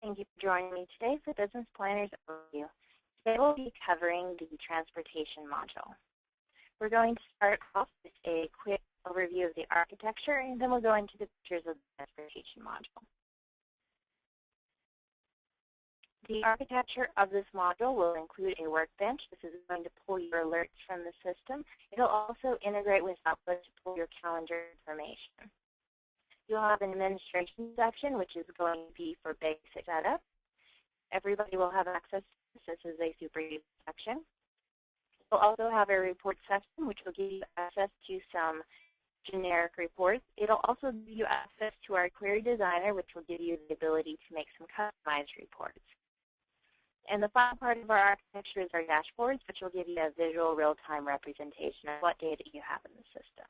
Thank you for joining me today for Business Planners Overview. Today we'll be covering the transportation module. We're going to start off with a quick overview of the architecture, and then we'll go into the features of the transportation module. The architecture of this module will include a workbench. This is going to pull your alerts from the system. It'll also integrate with Outlook to pull your calendar information. You'll have an administration section, which is going to be for basic setup. Everybody will have access to this. This is a super user section. You'll also have a report section, which will give you access to some generic reports. It'll also give you access to our query designer, which will give you the ability to make some customized reports. And the final part of our architecture is our dashboards, which will give you a visual real-time representation of what data you have in the system.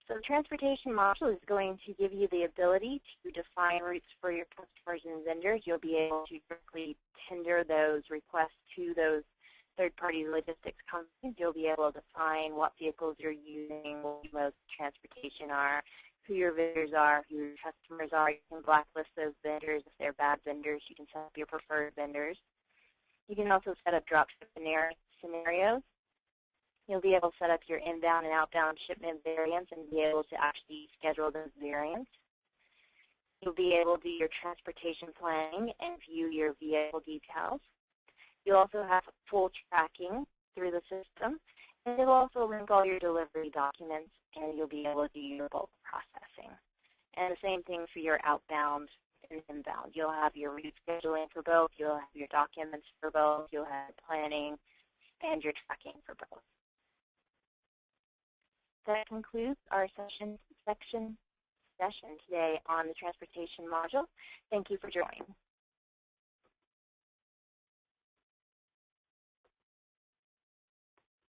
So the transportation module is going to give you the ability to define routes for your customers and vendors. You'll be able to directly tender those requests to those third-party logistics companies. You'll be able to define what vehicles you're using, what your modes of transportation are, who your vendors are, who your customers are. You can blacklist those vendors. If they're bad vendors, you can set up your preferred vendors. You can also set up dropship scenarios. You'll be able to set up your inbound and outbound shipment variants and be able to actually schedule those variants. You'll be able to do your transportation planning and view your vehicle details. You'll also have full tracking through the system, and it'll also link all your delivery documents, and you'll be able to do your bulk processing. And the same thing for your outbound and inbound. You'll have your route scheduling for both. You'll have your documents for both. You'll have planning and your tracking for both. That concludes our session today on the transportation module. Thank you for joining.